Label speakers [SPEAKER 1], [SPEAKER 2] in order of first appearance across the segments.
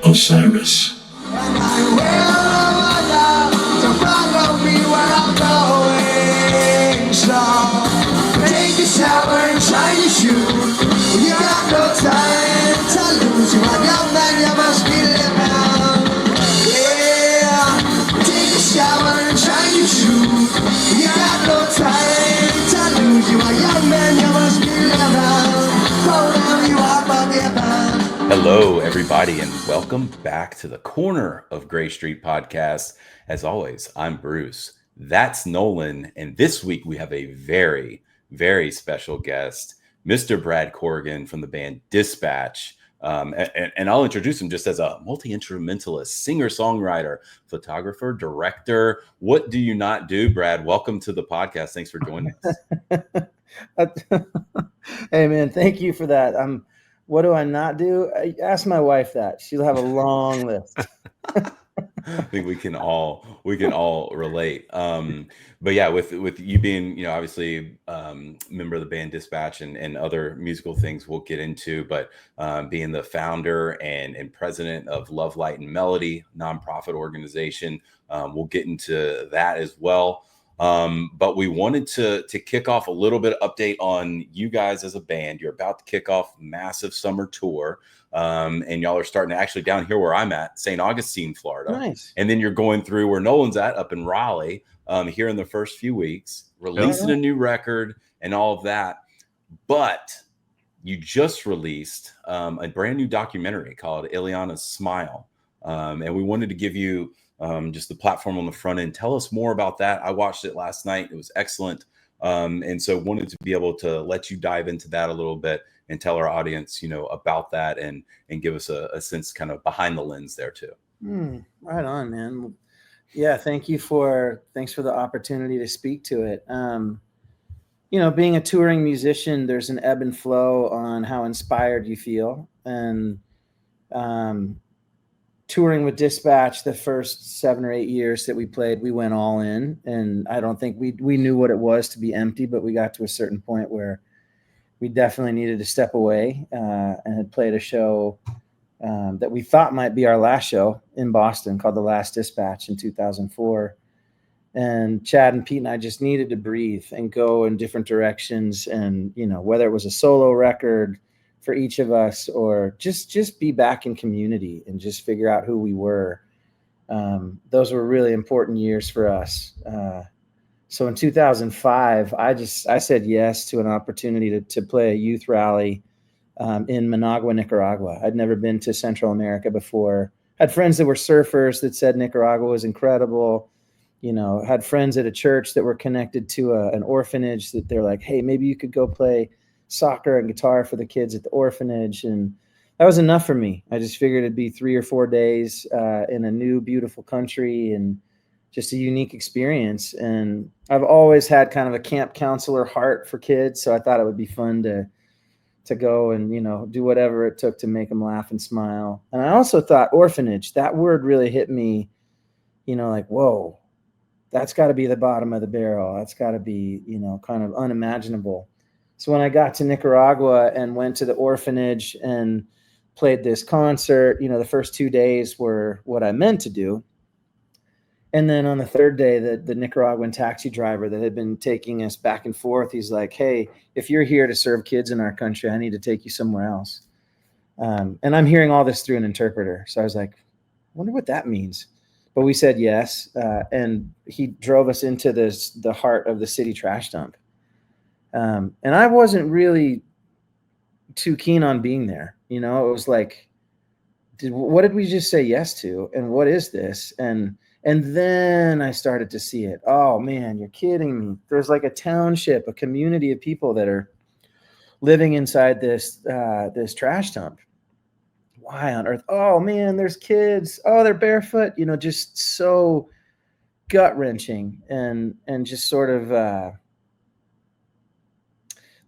[SPEAKER 1] Osiris. Take a shower and try your shoes. You got no time to lose. You are young man, you must be living. Yeah, take a shower and try your shoes. You got no time to lose. You are young man, you must be living. Oh, you are forgiven.
[SPEAKER 2] Hello, everybody, and welcome back to the Corner of Gray Street podcast. As always, I'm Bruce. That's Nolan, and this week we have a very, very special guest, Mr. Brad Corrigan from the band Dispatch. And I'll introduce him just as a multi-instrumentalist, singer-songwriter, photographer, director. What do you not do, Brad? Welcome to the podcast. Thanks for joining us.
[SPEAKER 3] Hey, man, thank you for that. What do I not do? Ask my wife that. She'll have a long list.
[SPEAKER 2] I think we can all relate. But yeah, with you being, obviously member of the band Dispatch and other musical things we'll get into, but being the founder and president of Love, Light, and Melody nonprofit organization, we'll get into that as well. But we wanted to kick off a little bit of update on you guys as a band. You're about to kick off massive summer tour. And y'all are starting to actually down here where I'm at, St. Augustine, Florida.
[SPEAKER 3] Nice.
[SPEAKER 2] And then you're going through where Nolan's at up in Raleigh, here in the first few weeks, releasing a new record and all of that. But you just released a brand new documentary called Ileana's Smile. And we wanted to give you just the platform on the front end. Tell us more about that. I watched it last night. It was excellent. And so wanted to be able to let you dive into that a little bit and tell our audience, about that and give us a sense kind of behind the lens there too.
[SPEAKER 3] Right on, man. Yeah. Thanks for the opportunity to speak to it. Being a touring musician, there's an ebb and flow on how inspired you feel. And, touring with Dispatch, the first 7 or 8 years that we played, we went all in, and I don't think we knew what it was to be empty, but we got to a certain point where we definitely needed to step away, and had played a show that we thought might be our last show in Boston called The Last Dispatch in 2004. And Chad and Pete and I just needed to breathe and go in different directions. And, whether it was a solo record for each of us or just be back in community and just figure out who we were. Those were really important years for us. So in 2005, I said yes to an opportunity to play a youth rally in Managua, Nicaragua. I'd never been to Central America before. Had friends that were surfers that said Nicaragua was incredible. Had friends at a church that were connected to an orphanage that they're like, hey, maybe you could go play soccer and guitar for the kids at the orphanage. And that was enough for me. I just figured it'd be 3 or 4 days in a new, beautiful country and just a unique experience. And I've always had kind of a camp counselor heart for kids. So I thought it would be fun to go and, do whatever it took to make them laugh and smile. And I also thought orphanage, that word really hit me, like, whoa, that's got to be the bottom of the barrel. That's got to be, kind of unimaginable. So when I got to Nicaragua and went to the orphanage and played this concert, the first 2 days were what I meant to do. And then on the third day, the Nicaraguan taxi driver that had been taking us back and forth, he's like, hey, if you're here to serve kids in our country, I need to take you somewhere else. And I'm hearing all this through an interpreter. So I was like, I wonder what that means. But we said yes. And he drove us into the heart of the city trash dump. And I wasn't really too keen on being there. It was like, what did we just say yes to? And what is this? And then I started to see it. Oh man, you're kidding me. There's like a township, a community of people that are living inside this trash dump. Why on earth? Oh man, there's kids. Oh, they're barefoot, just so gut wrenching and just sort of,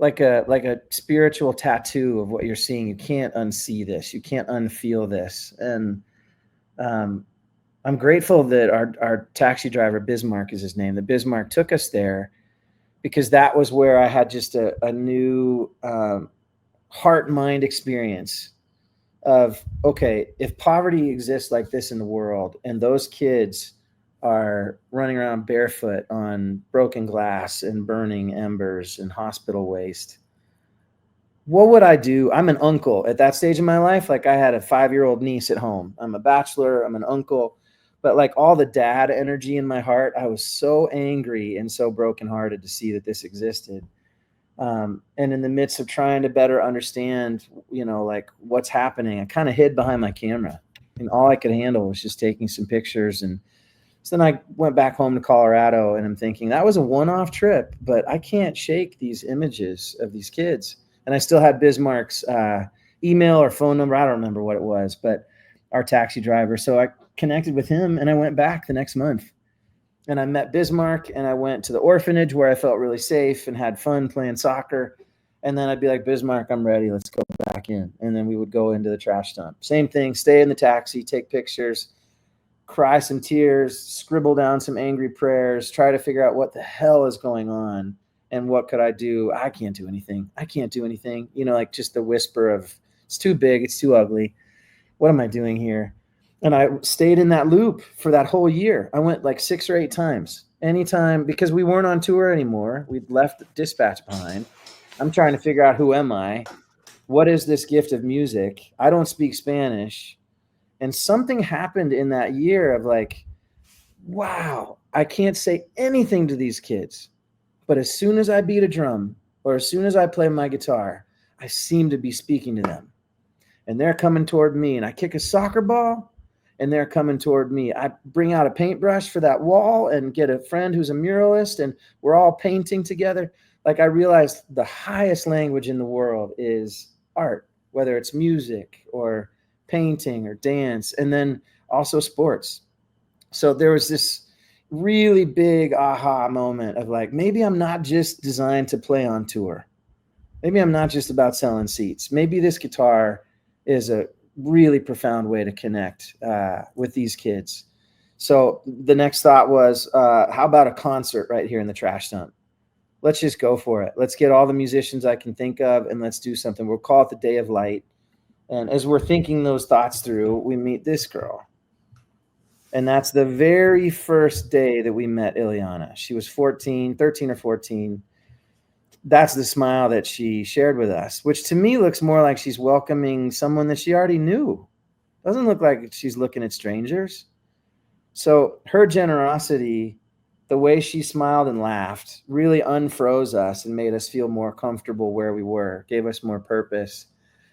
[SPEAKER 3] like a spiritual tattoo of what you're seeing. You can't unsee this. You can't unfeel this. And I'm grateful that our taxi driver, Bismarck is his name, that Bismarck took us there, because that was where I had just a new heart-mind experience of, okay, if poverty exists like this in the world and those kids are running around barefoot on broken glass and burning embers and hospital waste, what would I do? I'm an uncle at that stage in my life. Like I had a 5-year-old niece at home. I'm a bachelor. I'm an uncle. But like all the dad energy in my heart, I was so angry and so brokenhearted to see that this existed. And in the midst of trying to better understand, like what's happening, I kind of hid behind my camera, and all I could handle was just taking some pictures. And so then I went back home to Colorado, and I'm thinking that was a one-off trip, but I can't shake these images of these kids. And I still had Bismarck's email or phone number. I don't remember what it was, but our taxi driver. So I connected with him, and I went back the next month. And I met Bismarck, and I went to the orphanage where I felt really safe and had fun playing soccer. And then I'd be like, Bismarck, I'm ready. Let's go back in. And then we would go into the trash dump. Same thing, stay in the taxi, take pictures, cry some tears, scribble down some angry prayers, try to figure out what the hell is going on and what could I do? I can't do anything. I can't do anything. Like just the whisper of, it's too big, it's too ugly. What am I doing here? And I stayed in that loop for that whole year. I went like 6 or 8 times, anytime, because we weren't on tour anymore. We'd left Dispatch behind. I'm trying to figure out, who am I? What is this gift of music? I don't speak Spanish. And something happened in that year of like, wow, I can't say anything to these kids. But as soon as I beat a drum or as soon as I play my guitar, I seem to be speaking to them. And they're coming toward me, and I kick a soccer ball and they're coming toward me. I bring out a paintbrush for that wall and get a friend who's a muralist, and we're all painting together. Like I realized the highest language in the world is art, whether it's music or painting or dance, and then also sports. So there was this really big aha moment of like, maybe I'm not just designed to play on tour. Maybe I'm not just about selling seats. Maybe this guitar is a really profound way to connect with these kids. So the next thought was, how about a concert right here in the trash dump? Let's just go for it. Let's get all the musicians I can think of, and let's do something. We'll call it the Day of Light. And as we're thinking those thoughts through, we meet this girl. And that's the very first day that we met Ileana. She was 13 or 14. That's the smile that she shared with us, which to me looks more like she's welcoming someone that she already knew. Doesn't look like she's looking at strangers. So her generosity, the way she smiled and laughed, really unfroze us and made us feel more comfortable where we were, gave us more purpose.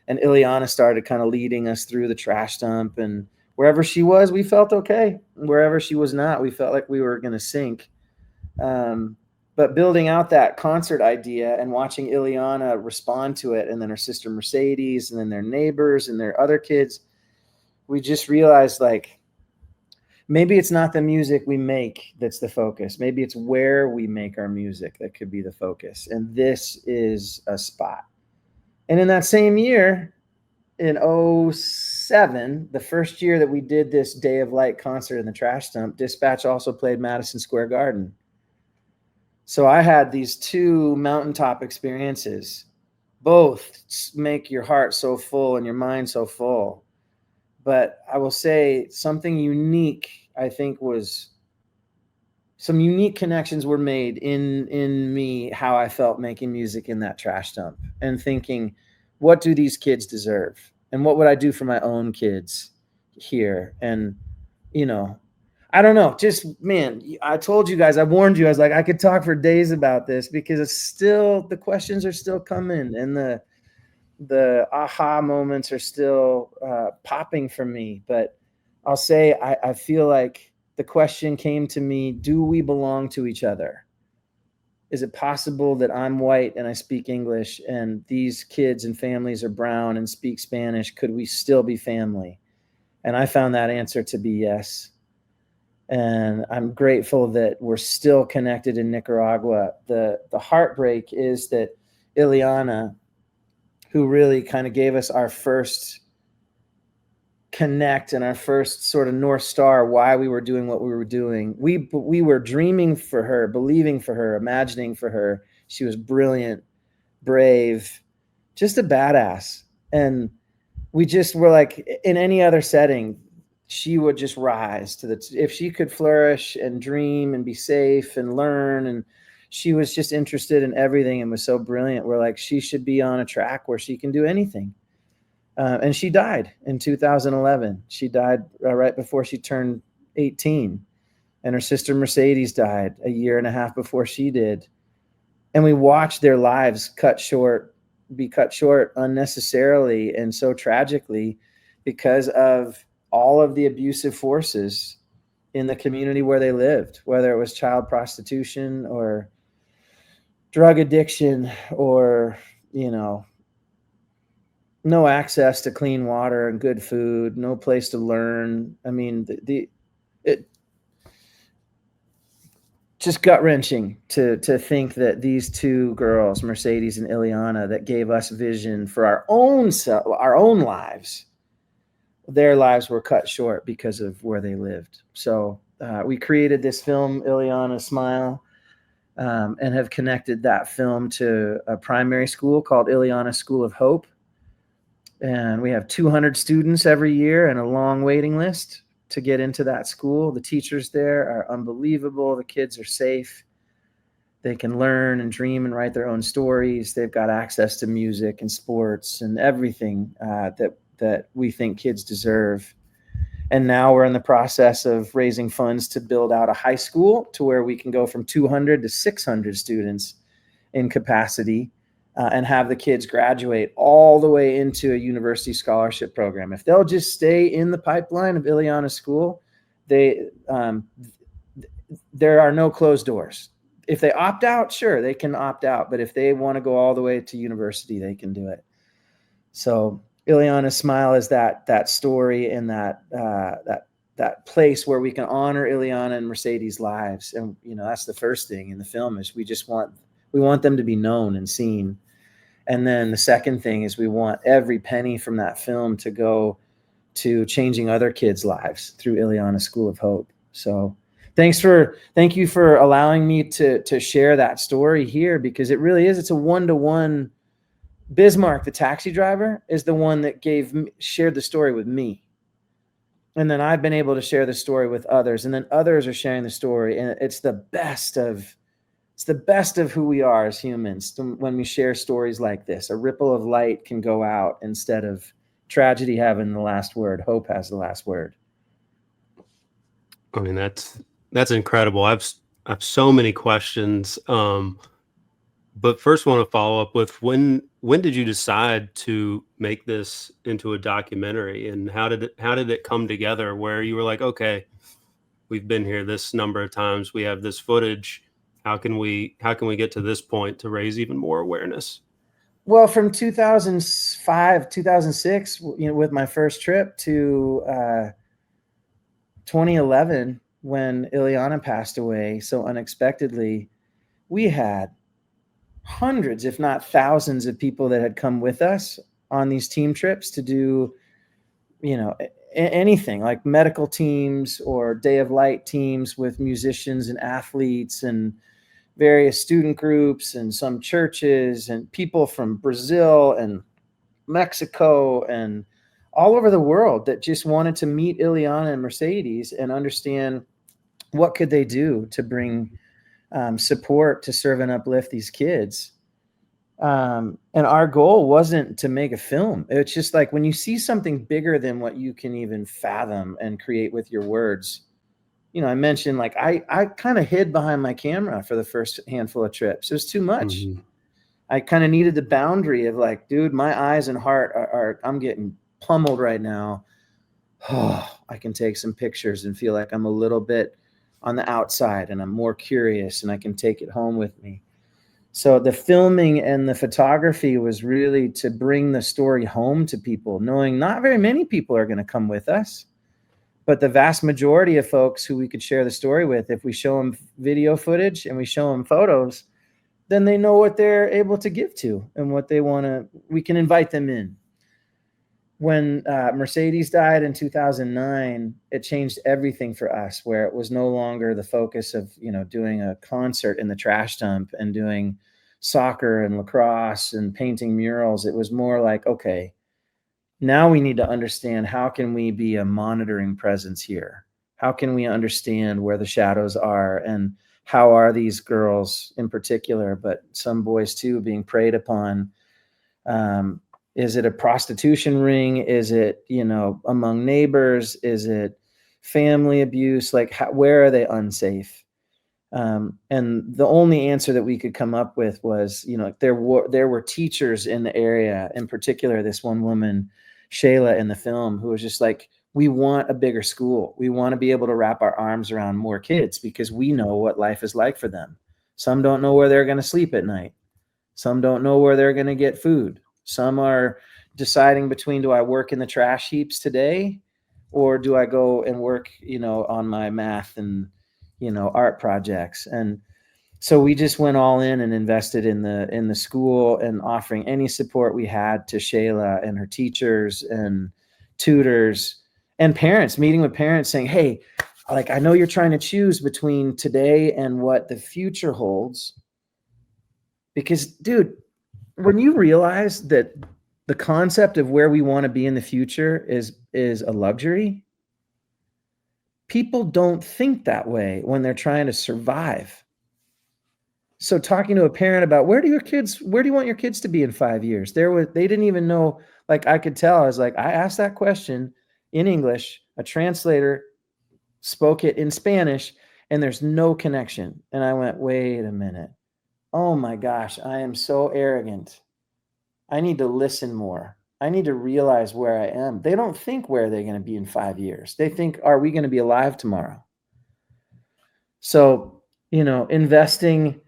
[SPEAKER 3] And Ileana started kind of leading us through the trash dump, and wherever she was, we felt okay. Wherever she was not, we felt like we were going to sink. But building out that concert idea and watching Ileana respond to it, and then her sister Mercedes, and then their neighbors and their other kids, we just realized like, maybe it's not the music we make that's the focus. Maybe it's where we make our music that could be the focus. And this is a spot. And in that same year, in 2007, the first year that we did this Day of Light concert in the trash dump, Dispatch also played Madison Square Garden. So I had these 2 mountaintop experiences. Both make your heart so full and your mind so full. But I will say something unique, I think, was some unique connections were made in me, how I felt making music in that trash dump, and thinking, what do these kids deserve? And what would I do for my own kids here? And, I don't know, just, man, I told you guys, I warned you, I was like, I could talk for days about this, because it's still, the questions are still coming, and the aha moments are still popping for me. But I'll say, I feel like the question came to me, do we belong to each other? Is it possible that I'm white and I speak English, and these kids and families are brown and speak Spanish? Could we still be family? And I found that answer to be yes. And I'm grateful that we're still connected in Nicaragua. The heartbreak is that Ileana, who really kind of gave us our first connect and our first sort of North Star, why we were doing what we were doing. We were dreaming for her, believing for her, imagining for her. She was brilliant, brave, just a badass. And we just were like, in any other setting, she would just rise to if she could flourish and dream and be safe and learn. And she was just interested in everything and was so brilliant. We're like, she should be on a track where she can do anything. And she died in 2011. She died right before she turned 18. And her sister Mercedes died a year and a half before she did. And we watched their lives be cut short unnecessarily and so tragically because of all of the abusive forces in the community where they lived, whether it was child prostitution or drug addiction or, no access to clean water and good food, no place to learn. I mean, it just gut-wrenching to think that these two girls, Mercedes and Ileana, that gave us vision for our own lives, their lives were cut short because of where they lived. So we created this film, Ileana Smile, and have connected that film to a primary school called Ileana School of Hope. And we have 200 students every year and a long waiting list to get into that school. The teachers there are unbelievable. The kids are safe. They can learn and dream and write their own stories. They've got access to music and sports and everything that we think kids deserve. And now we're in the process of raising funds to build out a high school to where we can go from 200 to 600 students in capacity and have the kids graduate all the way into a university scholarship program. If they'll just stay in the pipeline of Ileana School, there are no closed doors. If they opt out, sure, they can opt out. But if they want to go all the way to university, they can do it. So Ileana Smile is that story and that place where we can honor Ileana and Mercedes' lives. And, that's the first thing in the film is we want them to be known and seen. And then the second thing is we want every penny from that film to go to changing other kids' lives through Ileana School of Hope. So thank you for allowing me to share that story here, because it really is, it's a one-to-one. Bismarck, the taxi driver, is the one that shared the story with me. And then I've been able to share the story with others, and then others are sharing the story. And it's the best of who we are as humans when we share stories like this. A ripple of light can go out instead of tragedy having the last word. Hope has the last word.
[SPEAKER 4] I mean, that's incredible. I've so many questions. But first, want to follow up with when did you decide to make this into a documentary, and how did it come together where you were like, okay, we've been here this number of times, we have this footage, how can we get to this point to raise even more awareness?
[SPEAKER 3] Well, from 2005, 2006, with my first trip to 2011, when Ileana passed away so unexpectedly, we had hundreds, if not thousands, of people that had come with us on these team trips to do, anything like medical teams or Day of Light teams with musicians and athletes and various student groups and some churches and people from Brazil and Mexico and all over the world that just wanted to meet Ileana and Mercedes and understand what could they do to bring support to serve and uplift these kids. And our goal wasn't to make a film. It's just like when you see something bigger than what you can even fathom and create with your words. I mentioned like I kind of hid behind my camera for the first handful of trips. It was too much. Mm-hmm. I kind of needed the boundary of like, dude, my eyes and heart are I'm getting pummeled right now. Oh, I can take some pictures and feel like I'm a little bit on the outside and I'm more curious and I can take it home with me. So the filming and the photography was really to bring the story home to people, knowing not very many people are going to come with us, but the vast majority of folks who we could share the story with, if we show them video footage and we show them photos, then they know what they're able to give to and what they want to, we can invite them in. When Mercedes died in 2009, it changed everything for us, where it was no longer the focus of, doing a concert in the trash dump and doing soccer and lacrosse and painting murals. It was more like, okay, Now we need to understand, how can we be a monitoring presence here? How can we understand where the shadows are, and how are these girls in particular, but some boys too, being preyed upon? Is it a prostitution ring? Is it, among neighbors? Is it family abuse? Like, where are they unsafe? And the only answer that we could come up with was, there were teachers in the area, in particular, this one woman, Shayla, in the film, who was just like, we want a bigger school. We want to be able to wrap our arms around more kids, because we know what life is like for them. Some don't know where they're going to sleep at night. Some don't know where they're going to get food. Some are deciding between, do I work in the trash heaps today, or do I go and work, on my math and, art projects? And so we just went all in and invested in the school, and offering any support we had to Shayla and her teachers and tutors and parents, meeting with parents saying, hey, like, I know you're trying to choose between today and what the future holds. Because, dude, when you realize that the concept of where we want to be in the future is a luxury, people don't think that way when they're trying to survive. So talking to a parent about, where do you want your kids to be in 5 years? They didn't even know. Like, I could tell. I was like, I asked that question in English, a translator spoke it in Spanish, and there's no connection. And I went, wait a minute. Oh my gosh, I am so arrogant. I need to listen more. I need to realize where I am. They don't think where they're going to be in 5 years. They think, are we going to be alive tomorrow? So, investing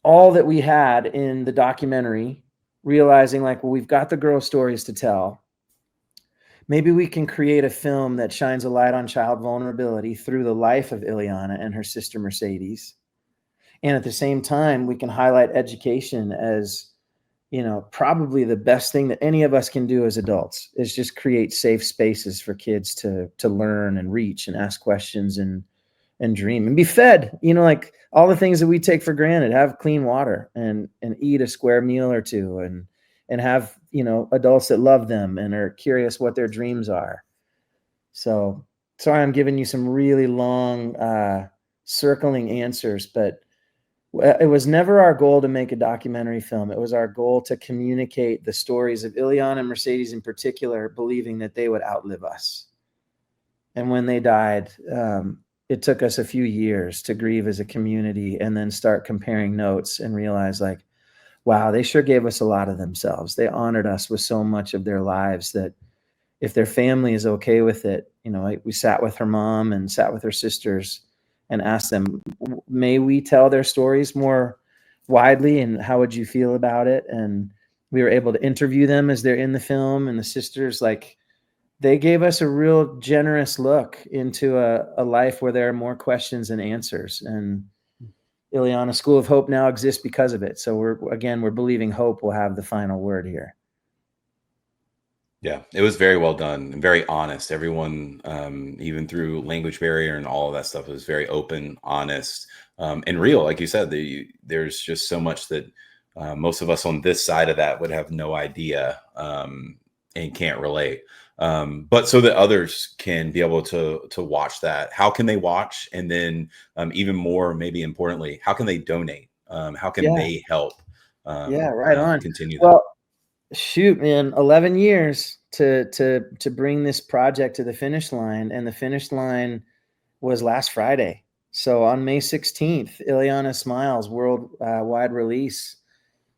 [SPEAKER 3] all that we had in the documentary, realizing like, well, we've got the girl stories to tell. Maybe we can create a film that shines a light on child vulnerability through the life of Ileana and her sister Mercedes. And at the same time, we can highlight education as, probably the best thing that any of us can do as adults, is just create safe spaces for kids to learn and reach and ask questions and dream and be fed, like all the things that we take for granted. Have clean water and eat a square meal or two, and have, adults that love them and are curious what their dreams are. So sorry, I'm giving you some really long circling answers, but it was never our goal to make a documentary film. It was our goal to communicate the stories of Ileana and Mercedes in particular, believing that they would outlive us. And when they died, it took us a few years to grieve as a community, and then start comparing notes and realize, like, wow, they sure gave us a lot of themselves. They honored us with so much of their lives that if their family is okay with it, we sat with her mom and sat with her sisters and asked them, may we tell their stories more widely, and how would you feel about it? And we were able to interview them as they're in the film, and the sisters, like, they gave us a real generous look into a life where there are more questions than answers. And Ileana School of Hope now exists because of it. So we're believing hope will have the final word here.
[SPEAKER 2] Yeah, it was very well done and very honest. Everyone, even through language barrier and all of that stuff, was very open, honest, and real. Like you said, there's just so much that most of us on this side of that would have no idea and can't relate. But so that others can be able to watch that, how can they watch? And then even more, maybe importantly, how can they donate? How can they help?
[SPEAKER 3] Right on.
[SPEAKER 2] Continue
[SPEAKER 3] well, shoot, man, 11 years to bring this project to the finish line. And the finish line was last Friday. So on May 16th, Ileana Smiles worldwide release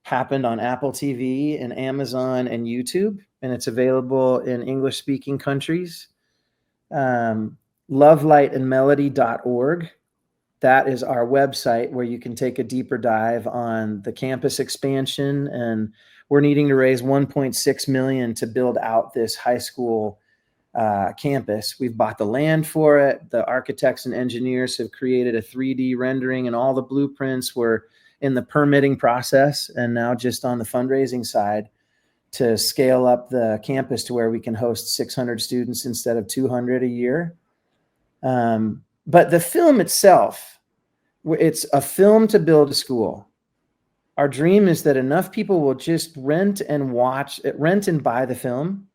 [SPEAKER 3] happened on Apple TV and Amazon and YouTube. And it's available in English speaking countries. Lovelightandmelody.org. That is our website where you can take a deeper dive on the campus expansion. And we're needing to raise 1.6 million to build out this high school campus. We've bought the land for it. The architects and engineers have created a 3D rendering, and all the blueprints were in the permitting process. And now just on the fundraising side to scale up the campus to where we can host 600 students instead of 200 a year. But the film itself, it's a film to build a school. Our dream is that enough people will just rent and buy the film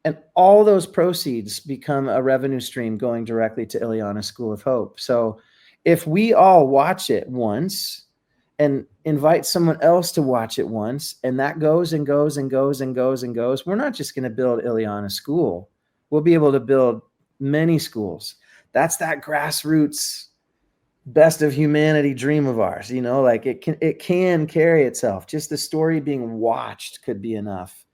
[SPEAKER 3] And all those proceeds become a revenue stream going directly to Ileana School of Hope. So if we all watch it once and invite someone else to watch it once, and that goes and goes and goes and goes and goes, we're not just going to build Ileana School. We'll be able to build many schools. That's that grassroots best of humanity dream of ours, like it can carry itself. Just the story being watched could be enough.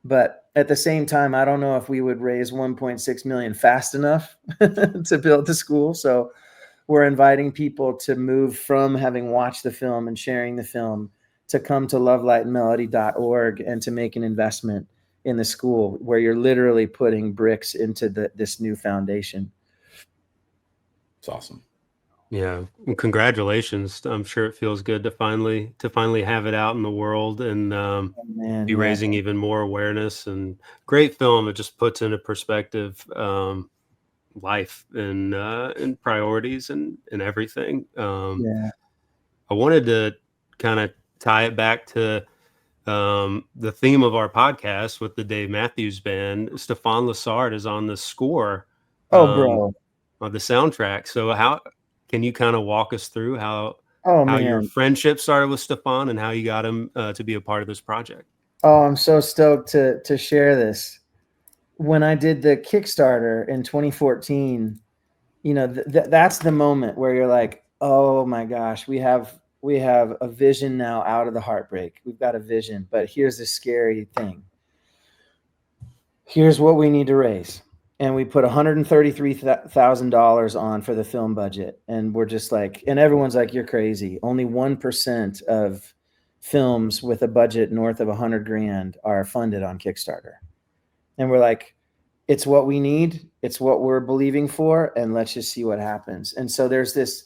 [SPEAKER 3] But at the same time, I don't know if we would raise 1.6 million fast enough to build the school. So we're inviting people to move from having watched the film and sharing the film to come to lovelightandmelody.org and to make an investment in the school where you're literally putting bricks into this new foundation.
[SPEAKER 2] It's awesome.
[SPEAKER 4] Yeah. Well, congratulations. I'm sure it feels good to finally have it out in the world and be raising even more awareness. And great film. It just puts into perspective life and priorities and everything. I wanted to kind of tie it back to the theme of our podcast with the Dave Matthews Band. Stefan Lessard is on the score.
[SPEAKER 3] Bro.
[SPEAKER 4] On the soundtrack. So how can you kind of walk us through how your friendship started with Stefan and how you got him to be a part of this project?
[SPEAKER 3] Oh, I'm so stoked to share this. When I did the Kickstarter in 2014, that's the moment where you're like, oh my gosh, we have a vision now out of the heartbreak. We've got a vision, but here's the scary thing. Here's what we need to raise. And we put $133,000 on for the film budget. And we're just like, and everyone's like, you're crazy. Only 1% of films with a budget north of $100,000 are funded on Kickstarter. And we're like, it's what we need. It's what we're believing for. And let's just see what happens. And so there's this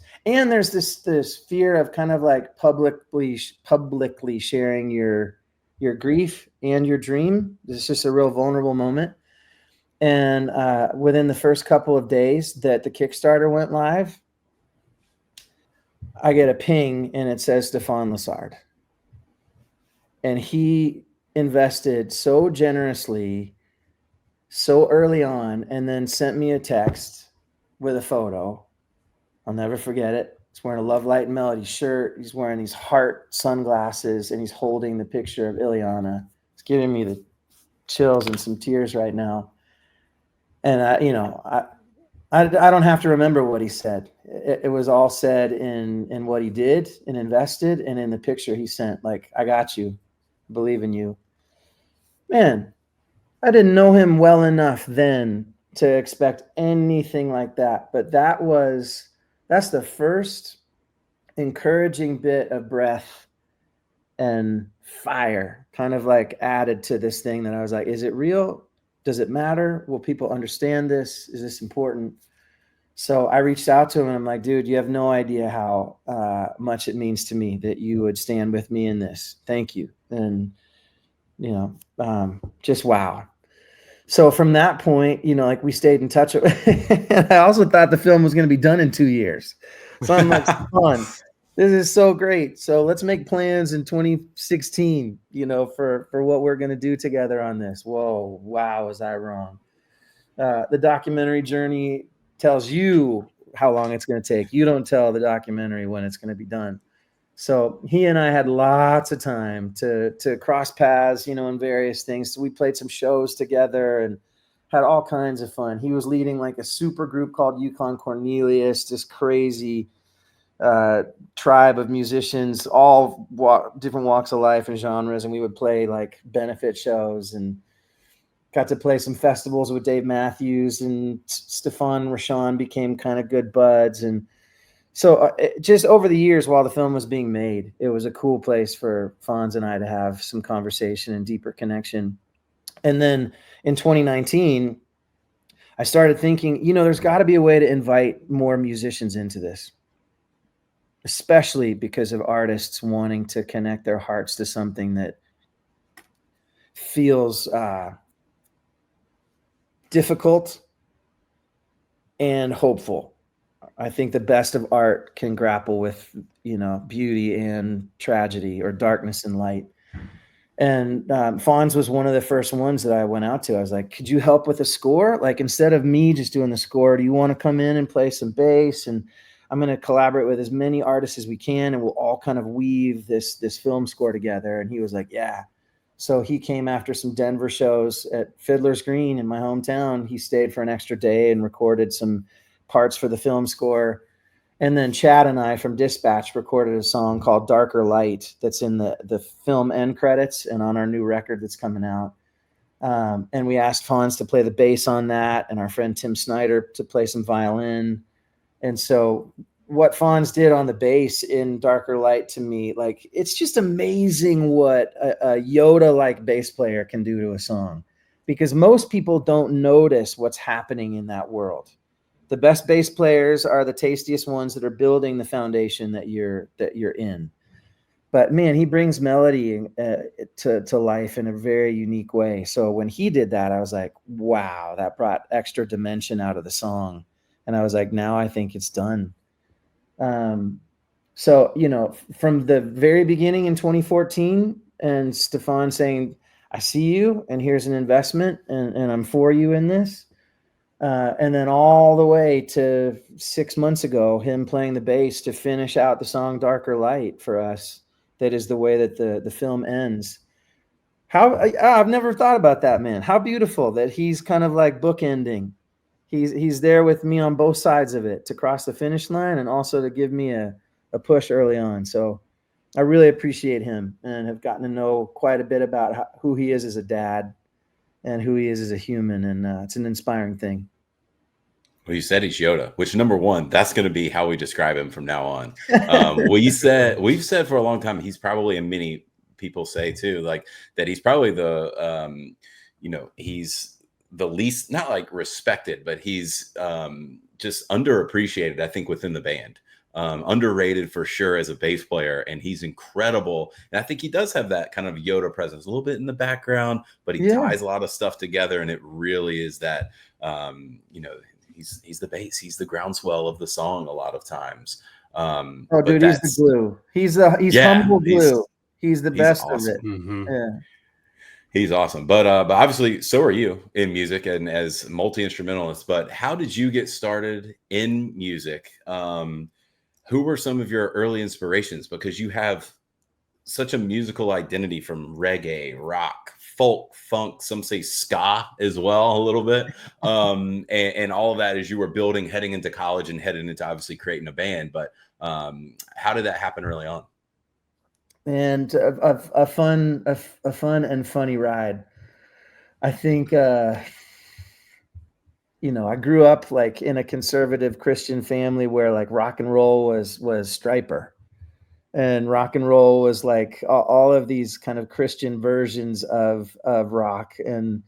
[SPEAKER 3] fear of kind of like publicly sharing your grief and your dream. It's just a real vulnerable moment. And within the first couple of days that the Kickstarter went live, I get a ping and it says Stefan Lessard. And he invested so generously, so early on, and then sent me a text with a photo. I'll never forget it. He's wearing a Love, Light, and Melody shirt. He's wearing these heart sunglasses, and he's holding the picture of Ileana. It's giving me the chills and some tears right now. And I don't have to remember what he said. It was all said in what he did and invested, and in the picture he sent. Like, I got you, believe in you. Man, I didn't know him well enough then to expect anything like that. But that's the first encouraging bit of breath and fire kind of like added to this thing that I was like, is it real? Does it matter? Will people understand this? Is this important? So I reached out to him and I'm like, dude, you have no idea how much it means to me that you would stand with me in this. Thank you. And, just wow. So from that point, like we stayed in touch. And I also thought the film was going to be done in 2 years. So I'm like, fun. This is so great. So let's make plans in 2016, for what we're going to do together on this. Whoa, wow, was I wrong? The documentary journey tells you how long it's going to take. You don't tell the documentary when it's going to be done. So he and I had lots of time to cross paths, in various things. So we played some shows together and had all kinds of fun. He was leading like a super group called Yukon Cornelius, this crazy tribe of musicians, all different walks of life and genres. And we would play like benefit shows and got to play some festivals with Dave Matthews, and Stefan and Rashawn became kind of good buds. And so just over the years while the film was being made, it was a cool place for Fonz and I to have some conversation and deeper connection. And then in 2019, I started thinking, there's got to be a way to invite more musicians into this, especially because of artists wanting to connect their hearts to something that feels difficult and hopeful. I think the best of art can grapple with, beauty and tragedy, or darkness and light. And Fonz was one of the first ones that I went out to. I was like, could you help with a score? Like, instead of me just doing the score, do you want to come in and play some bass? And I'm going to collaborate with as many artists as we can, and we'll all kind of weave this film score together. And he was like, yeah. So he came after some Denver shows at Fiddler's Green in my hometown. He stayed for an extra day and recorded some parts for the film score. And then Chad and I from Dispatch recorded a song called Darker Light that's in the film end credits and on our new record that's coming out. And we asked Fonz to play the bass on that, and our friend Tim Snyder to play some violin. And so what Fonz did on the bass in Darker Light, to me, like, it's just amazing what a Yoda-like bass player can do to a song, because most people don't notice what's happening in that world. The best bass players are the tastiest ones that are building the foundation that you're in. But man, he brings melody to life in a very unique way. So when he did that, I was like, wow, that brought extra dimension out of the song. And I was like, now I think it's done. So, you know, from the very beginning in 2014, and Stefan saying, I see you, and here's an investment, and I'm for you in this. And then all the way to 6 months ago, him playing the bass to finish out the song Darker Light for us. That is the way that the film ends. I've never thought about that, man. How beautiful that he's kind of like bookending. He's there with me on both sides of it to cross the finish line, and also to give me a push early on. So I really appreciate him, and have gotten to know quite a bit about who he is as a dad and who he is as a human. And it's an inspiring thing.
[SPEAKER 2] Well, you said he's Yoda, which, number one, that's going to be how we describe him from now on. We've said for a long time, he's probably, and many people say too, like, that he's probably the, he's the least, not like respected, but he's just underappreciated, I think, within the band. Underrated for sure as a bass player, and he's incredible. And I think he does have that kind of Yoda presence a little bit in the background, but he ties a lot of stuff together, and it really is that, he's the bass, he's the groundswell of the song a lot of times.
[SPEAKER 3] Dude, he's the glue. He's humble glue. He's the best
[SPEAKER 2] awesome.
[SPEAKER 3] of it.
[SPEAKER 4] Mm-hmm.
[SPEAKER 3] Yeah.
[SPEAKER 2] He's awesome. But obviously, so are you in music and as multi-instrumentalist. But how did you get started in music? Who were some of your early inspirations? Because you have such a musical identity, from reggae, rock, folk, funk, some say ska as well, a little bit. And all of that as you were building, heading into college and heading into obviously creating a band. But how did that happen early on?
[SPEAKER 3] And a fun and funny ride. I think, I grew up like in a conservative Christian family where like rock and roll was Striper, and rock and roll was like all of these kind of Christian versions of rock. And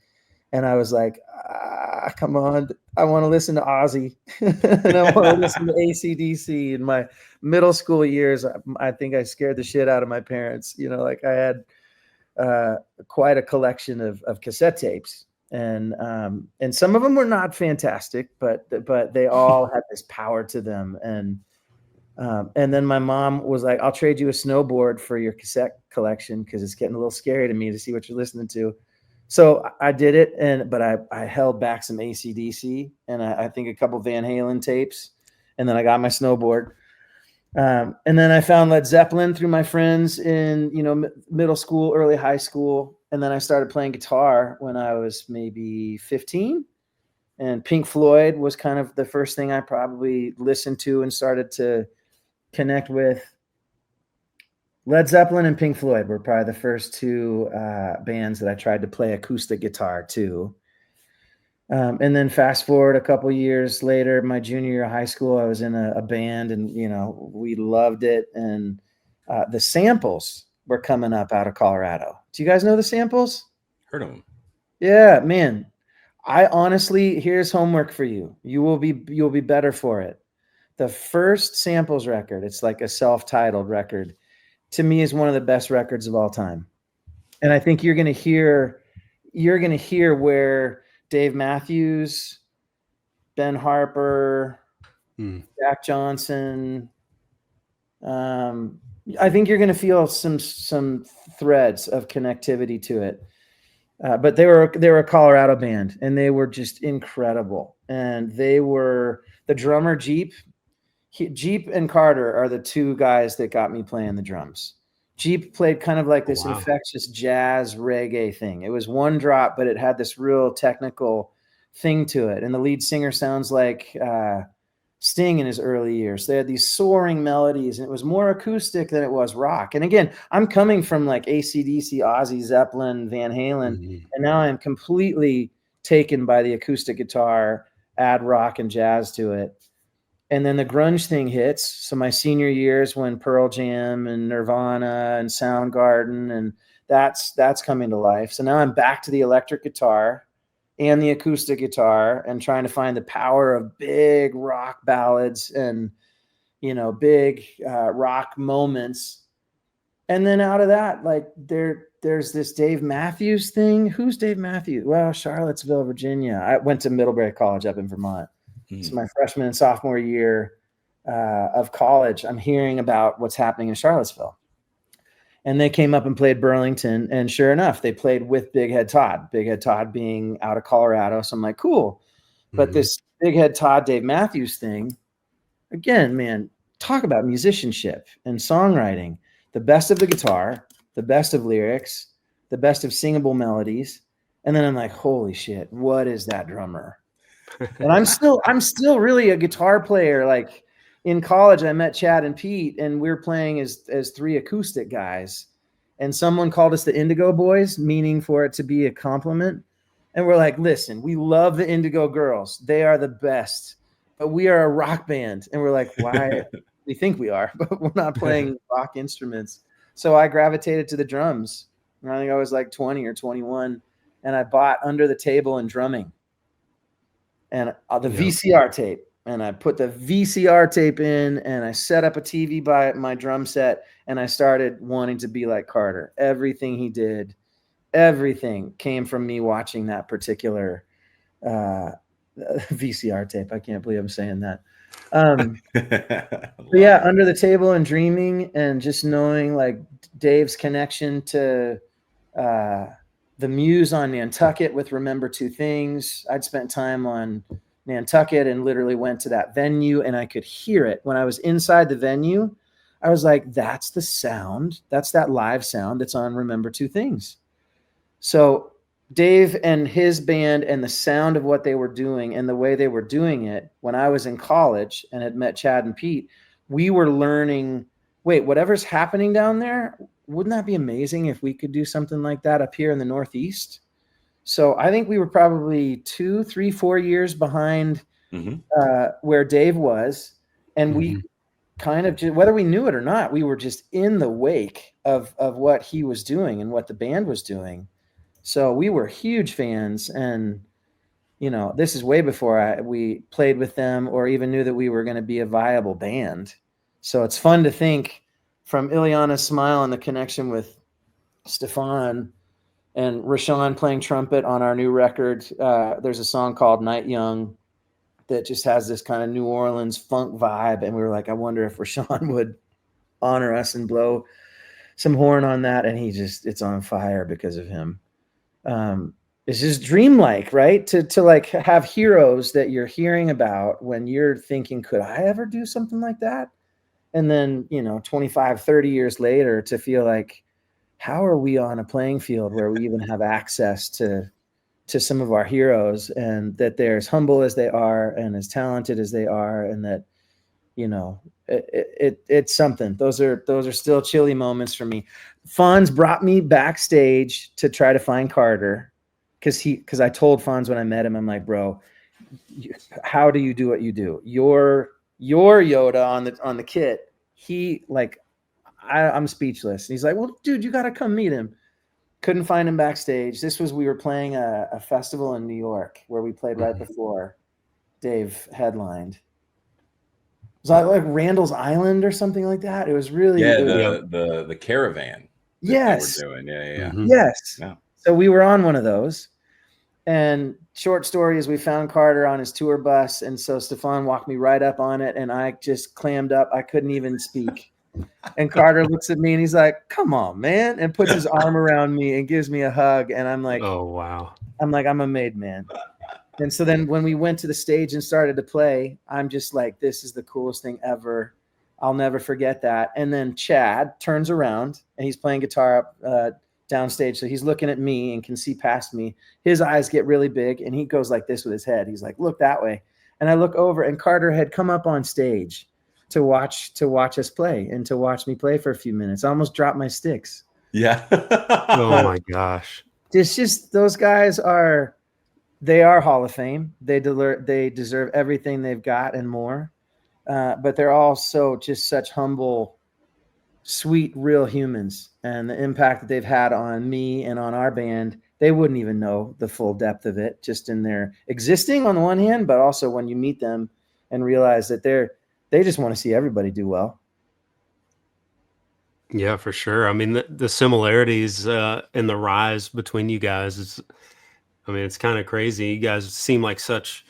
[SPEAKER 3] I was like, come on, I want to listen to Ozzy and I want to listen to AC/DC. In my middle school years, I think I scared the shit out of my parents. Like, I had quite a collection of cassette tapes, and some of them were not fantastic, but they all had this power to them. And then my mom was like, I'll trade you a snowboard for your cassette collection, because it's getting a little scary to me to see what you're listening to. So I did it, but I held back some AC/DC, and I think a couple Van Halen tapes, and then I got my snowboard. And then I found Led Zeppelin through my friends in middle school, early high school, and then I started playing guitar when I was maybe 15. And Pink Floyd was kind of the first thing I probably listened to and started to connect with. Led Zeppelin and Pink Floyd were probably the first two bands that I tried to play acoustic guitar to. And then fast forward a couple years later, my junior year of high school, I was in a band, and we loved it. And the Samples were coming up out of Colorado. Do you guys know the Samples?
[SPEAKER 2] Heard of them?
[SPEAKER 3] Yeah, man. I honestly, here's homework for you. You'll be better for it. The first Samples record, it's like a self-titled record, to me is one of the best records of all time. And I think you're going to hear where Dave Matthews, Ben Harper, Jack Johnson, I think you're going to feel some threads of connectivity to it. But they were a Colorado band, and they were just incredible. And they were the drummer Jeep and Carter are the two guys that got me playing the drums. Jeep played kind of like this infectious jazz reggae thing. It was one drop, but it had this real technical thing to it. And the lead singer sounds like Sting in his early years. They had these soaring melodies, and it was more acoustic than it was rock. And again, I'm coming from like AC/DC, Ozzy, Zeppelin, Van Halen, and now I'm completely taken by the acoustic guitar, add rock and jazz to it. And then the grunge thing hits. So my senior years when Pearl Jam and Nirvana and Soundgarden, and that's coming to life. So now I'm back to the electric guitar and the acoustic guitar and trying to find the power of big rock ballads and, big rock moments. And then out of that, like there's this Dave Matthews thing. Who's Dave Matthews? Well, Charlottesville, Virginia. I went to Middlebury College up in Vermont. So my freshman and sophomore year of college, I'm hearing about what's happening in Charlottesville. And they came up and played Burlington. And sure enough, they played with Big Head Todd being out of Colorado. So I'm like, cool. But this Big Head Todd, Dave Matthews thing, again, man, talk about musicianship and songwriting. The best of the guitar, the best of lyrics, the best of singable melodies. And then I'm like, holy shit, what is that drummer? And I'm still really a guitar player. Like in college, I met Chad and Pete, and we were playing as three acoustic guys. And someone called us the Indigo Boys, meaning for it to be a compliment. And we're like, listen, we love the Indigo Girls. They are the best, but we are a rock band. And we're like, why? We think we are, but we're not playing rock instruments. So I gravitated to the drums. And I think I was like 20 or 21, and I bought Under the Table and Drumming. And the VCR tape, and I put the VCR tape in, and I set up a TV by my drum set, and I started wanting to be like Carter. Everything he did, everything came from me watching that particular VCR tape. I can't believe I'm saying that. But yeah, Under the Table and Dreaming, and just knowing like Dave's connection to the Muse on Nantucket with Remember Two Things. I'd spent time on Nantucket and literally went to that venue, and I could hear it. When I was inside the venue, I was like, that's the sound. That's that live sound that's on Remember Two Things. So Dave and his band and the sound of what they were doing and the way they were doing it, when I was in college and had met Chad and Pete, we were learning, wait, whatever's happening down there, wouldn't that be amazing if we could do something like that up here in the Northeast? So I think we were probably 2, 3, 4 years behind where Dave was. And we kind of, whether we knew it or not, we were just in the wake of what he was doing and what the band was doing. So we were huge fans. And, this is way before we played with them or even knew that we were going to be a viable band. So it's fun to think from Ileana's Smile and the connection with Stefan and Rashawn playing trumpet on our new record. There's a song called Night Young that just has this kind of New Orleans funk vibe. And we were like, I wonder if Rashawn would honor us and blow some horn on that. And it's on fire because of him. It's just dreamlike, right? To like have heroes that you're hearing about when you're thinking, could I ever do something like that? And then, 25, 30 years later to feel like, how are we on a playing field where we even have access to some of our heroes, and that they're as humble as they are and as talented as they are, and that, it's something. Those are still chilly moments for me. Fonz brought me backstage to try to find Carter because I told Fonz when I met him, I'm like, bro, how do you do what you do? Your Yoda on the kit. I'm speechless. And he's like, well, dude, you got to come meet him. Couldn't find him backstage. We were playing a festival in New York where we played right before Dave headlined. Was that like Randall's Island or something like that? It was really
[SPEAKER 2] the caravan.
[SPEAKER 3] Yes.
[SPEAKER 2] They were doing. Yeah.
[SPEAKER 3] Yes.
[SPEAKER 2] Yeah.
[SPEAKER 3] So we were on one of those. And short story is we found Carter on his tour bus. And so Stefan walked me right up on it, and I just clammed up. I couldn't even speak. And Carter looks at me and he's like, come on, man. And puts his arm around me and gives me a hug. And I'm like,
[SPEAKER 4] Oh, wow.
[SPEAKER 3] I'm a made man. And so then when we went to the stage and started to play, I'm just like, this is the coolest thing ever. I'll never forget that. And then Chad turns around and he's playing guitar up downstage. So he's looking at me and can see past me. His eyes get really big and he goes like this with his head. He's like, look that way. And I look over and Carter had come up on stage to watch us play and to watch me play for a few minutes. I almost dropped my sticks.
[SPEAKER 2] Yeah.
[SPEAKER 4] Oh my gosh.
[SPEAKER 3] It's just, those guys are Hall of Fame. They deserve everything they've got and more. But they're also just such humble, sweet, real humans. And the impact that they've had on me and on our band, they wouldn't even know the full depth of it just in their existing on the one hand, but also when you meet them and realize that they just want to see everybody do well.
[SPEAKER 4] Yeah, for sure. I mean, the similarities in the rise between you guys is, I mean, it's kind of crazy. You guys seem like such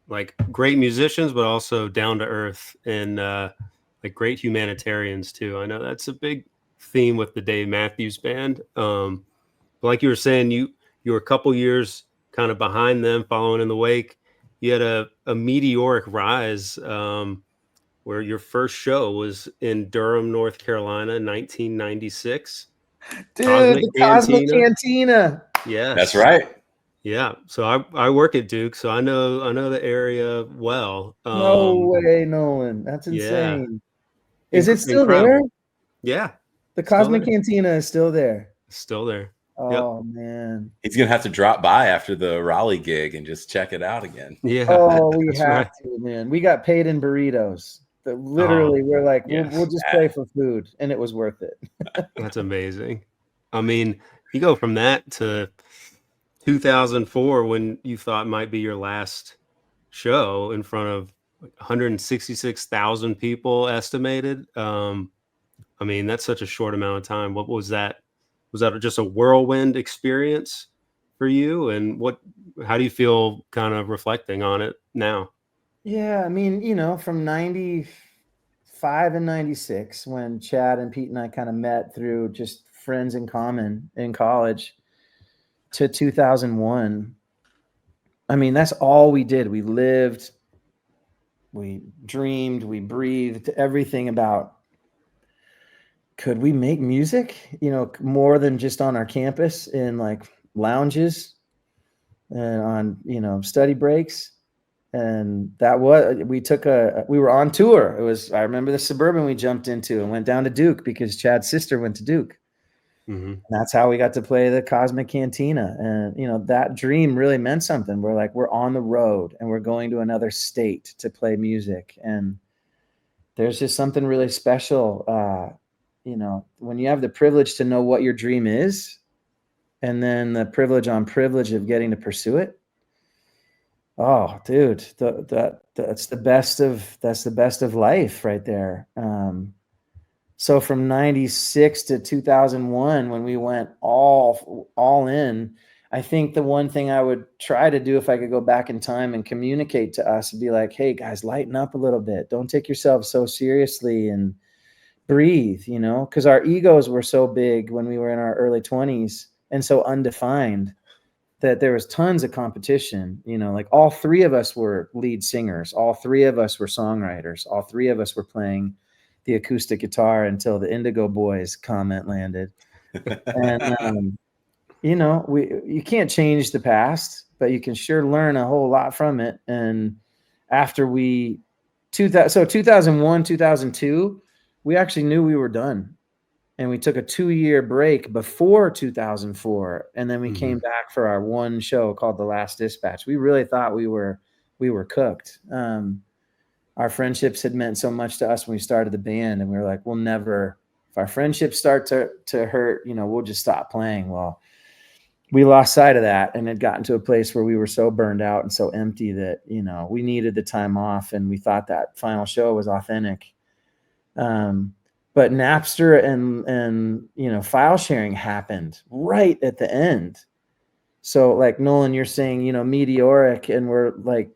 [SPEAKER 4] like great musicians, but also down to earth and like great humanitarians too. I know that's a big theme with the Dave Matthews Band. But like you were saying, you were a couple years kind of behind them, following in the wake. You had a meteoric rise where your first show was in Durham, North Carolina, 1996.
[SPEAKER 3] Dude, the Cosmic Cantina.
[SPEAKER 4] Yes.
[SPEAKER 2] That's right.
[SPEAKER 4] Yeah. So I work at Duke, so I know the area well.
[SPEAKER 3] No way, Nolan. That's insane.
[SPEAKER 4] Yeah.
[SPEAKER 3] Is it still
[SPEAKER 4] Incredible.
[SPEAKER 3] there?
[SPEAKER 4] Yeah.
[SPEAKER 3] The Cosmic Cantina is still there.
[SPEAKER 4] Still there.
[SPEAKER 3] Oh, man.
[SPEAKER 2] He's going to have to drop by after the Raleigh gig and just check it out again.
[SPEAKER 4] Yeah.
[SPEAKER 3] Oh, we have to, man. We got paid in burritos. Literally, we're like, we'll just play for food, and it was worth it.
[SPEAKER 4] That's amazing. I mean, you go from that to 2004 when you thought might be your last show in front of 166,000 people estimated. I mean, that's such a short amount of time. What was that? Was that just a whirlwind experience for you? And how do you feel kind of reflecting on it now?
[SPEAKER 3] Yeah, I mean, from 95 and 96, when Chad and Pete and I kind of met through just friends in common in college, to 2001. I mean, that's all we did. We lived, we dreamed, we breathed everything about, could we make music, more than just on our campus in like lounges and on, study breaks. And that was, we were on tour. I remember the Suburban we jumped into and went down to Duke because Chad's sister went to Duke. Mm-hmm. And that's how we got to play the Cosmic Cantina. And, that dream really meant something. We're on the road and we're going to another state to play music. And there's just something really special, when you have the privilege to know what your dream is, and then the privilege of getting to pursue it. Oh, dude, that's the best of life right there. So from 96 to 2001, when we went all in, I think the one thing I would try to do if I could go back in time and communicate to us would be like, hey guys, lighten up a little bit. Don't take yourselves so seriously and breathe, because our egos were so big when we were in our early 20s and so undefined that there was tons of competition, like all three of us were lead singers. All three of us were songwriters. All three of us were playing the acoustic guitar until the Indigo Boys comment landed. And, you can't change the past, but you can sure learn a whole lot from it. And after 2001, 2002, we actually knew we were done. And we took a 2-year break before 2004. And then we came back for our one show called The Last Dispatch. We really thought we were cooked. Our friendships had meant so much to us when we started the band. And we were like, we'll never, if our friendships start to hurt, we'll just stop playing. Well, we lost sight of that and had gotten to a place where we were so burned out and so empty that, we needed the time off. And we thought that final show was authentic. But Napster and file sharing happened right at the end. So like Nolan, you're saying, meteoric, and we're like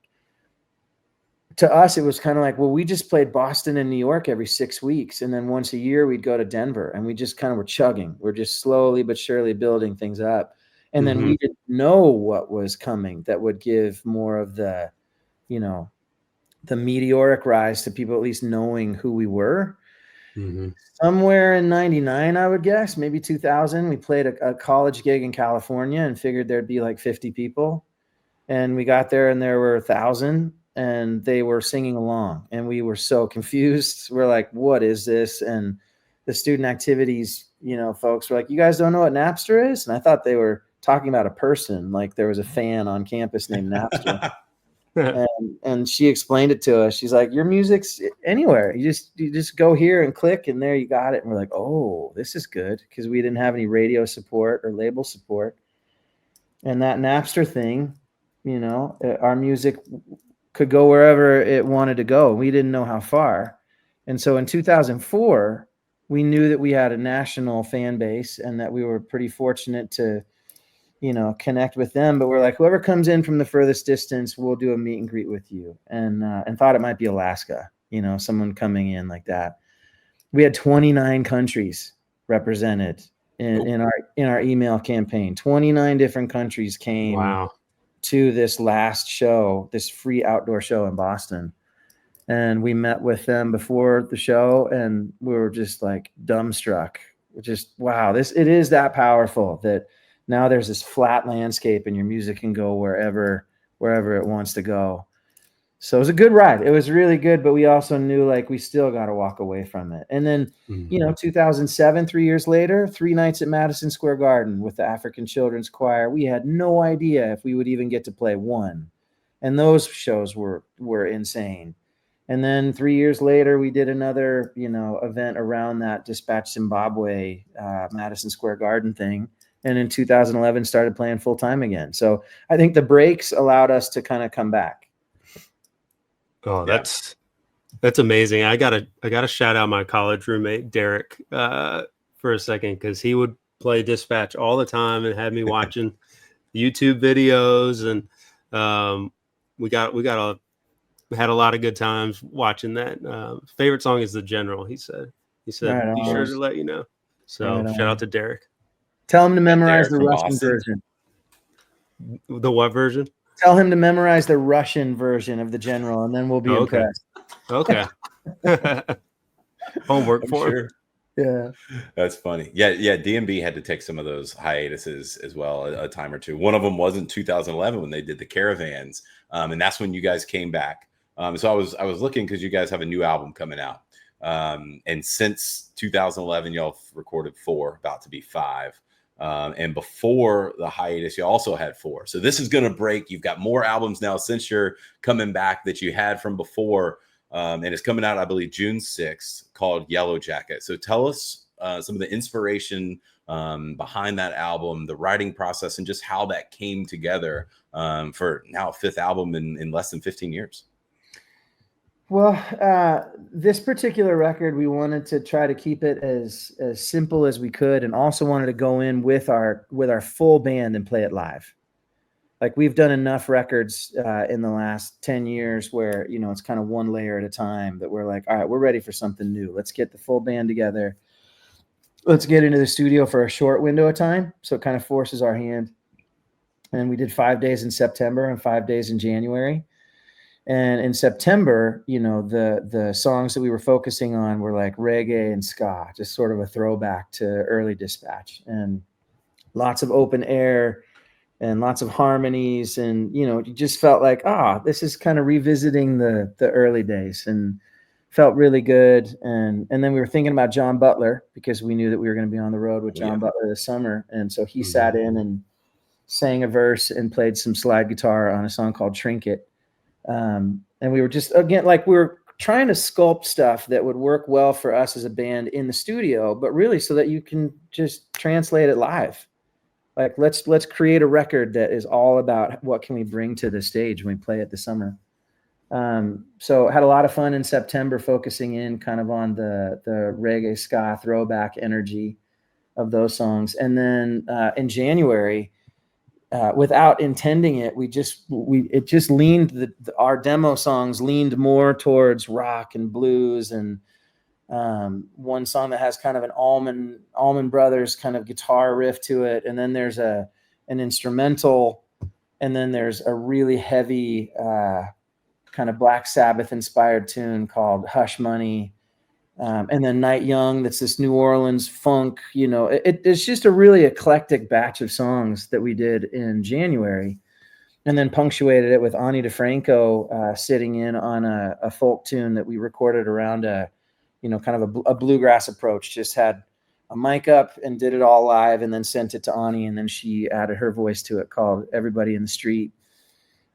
[SPEAKER 3] to us, it was kind of like, well, we just played Boston and New York every 6 weeks. And then once a year we'd go to Denver, and we just kind of were chugging. We're just slowly but surely building things up. And then we didn't know what was coming that would give more of the, you know, the meteoric rise to people at least knowing who we were. Somewhere in 99, I would guess, maybe 2000, we played a college gig in California and figured there'd be like 50 people. And we got there and there were 1,000, and they were singing along, and we were so confused. We're like, what is this? And the student activities, you know, folks were like, you guys don't know what Napster is? And I thought they were talking about a person, like there was a fan on campus named Napster. And she explained it to us. She's like, your music's anywhere. You just go here and click, and there you got it. And we're like, oh, this is good, because we didn't have any radio support or label support. And that Napster thing, you know, our music could go wherever it wanted to go. We didn't know how far. And so in 2004, we knew that we had a national fan base and that we were pretty fortunate to, you know, connect with them. But we're like, whoever comes in from the furthest distance, we'll do a meet and greet with you. And thought it might be Alaska, you know, someone coming in like that. We had 29 countries represented in our email campaign. 29 different countries came to this last show, this free outdoor show in Boston. And we met with them before the show, and we were just like dumbstruck. Just, wow, it is that powerful that now there's this flat landscape and your music can go wherever it wants to go. So it was a good ride. It was really good, but we also knew like we still got to walk away from it. And then, you know, 2007, 3 years later, 3 nights at Madison Square Garden with the African Children's Choir. We had no idea if we would even get to play one. And those shows were insane. And then 3 years later, we did another, you know, event around that Dispatch Zimbabwe, Madison Square Garden thing. And in 2011, started playing full time again. So I think the breaks allowed us to kind of come back.
[SPEAKER 4] Oh, that's amazing. I gotta shout out my college roommate Derek for a second, because he would play Dispatch all the time and had me watching YouTube videos, and we had a lot of good times watching that. Favorite song is The General. He said
[SPEAKER 3] Right
[SPEAKER 4] be
[SPEAKER 3] on.
[SPEAKER 4] sure to let you know. So
[SPEAKER 3] Right
[SPEAKER 4] shout
[SPEAKER 3] on.
[SPEAKER 4] out to Derek.
[SPEAKER 3] Tell him to memorize
[SPEAKER 2] Derek
[SPEAKER 3] the
[SPEAKER 2] from
[SPEAKER 3] Russian
[SPEAKER 2] Boston.
[SPEAKER 3] version.
[SPEAKER 4] The what version?
[SPEAKER 3] Tell him to memorize the Russian version of The General, and then we'll be
[SPEAKER 4] Okay.
[SPEAKER 3] impressed.
[SPEAKER 4] Okay. Homework
[SPEAKER 2] I'm
[SPEAKER 4] for him.
[SPEAKER 2] sure.
[SPEAKER 3] Yeah.
[SPEAKER 2] That's funny. Yeah. DMB had to take some of those hiatuses as well, a time or two. One of them was in 2011 when they did the Caravans, and that's when you guys came back. So I was looking, because you guys have a new album coming out, and since 2011, y'all have recorded 4, about to be 5. And before the hiatus, you also had 4. So this is going to break. You've got more albums now since you're coming back that you had from before. And it's coming out, I believe, June 6th, called Yellow Jacket. So tell us some of the inspiration behind that album, the writing process, and just how that came together for now a 5th album in less than 15 years.
[SPEAKER 3] Well, this particular record, we wanted to try to keep it as simple as we could, and also wanted to go in with our full band and play it live. Like, we've done enough records in the last 10 years where, you know, it's kind of one layer at a time, that we're like, all right, we're ready for something new. Let's get the full band together. Let's get into the studio for a short window of time. So it kind of forces our hand. And we did 5 days in September and 5 days in January. And in September, you know, the songs that we were focusing on were like reggae and ska, just sort of a throwback to early Dispatch, and lots of open air and lots of harmonies. And, you know, you just felt like, this is kind of revisiting the early days, and felt really good. And then we were thinking about John Butler, because we knew that we were going to be on the road with John Butler this summer. And so he sat in and sang a verse and played some slide guitar on a song called Trinket. And we were just, again, like, we were trying to sculpt stuff that would work well for us as a band in the studio, but really so that you can just translate it live. Like, let's create a record that is all about what can we bring to the stage when we play it this summer. So had a lot of fun in September, focusing in kind of on the reggae ska throwback energy of those songs. And then in January, without intending it, it just leaned, our demo songs leaned more towards rock and blues, and one song that has kind of an Allman Brothers kind of guitar riff to it, and then there's an instrumental, and then there's a really heavy kind of Black Sabbath inspired tune called Hush Money. And then Night Young, that's this New Orleans funk, it's just a really eclectic batch of songs that we did in January, and then punctuated it with Ani DeFranco sitting in on a folk tune that we recorded around kind of a bluegrass approach. Just had a mic up and did it all live, and then sent it to Ani, and then she added her voice to it, called Everybody in the Street.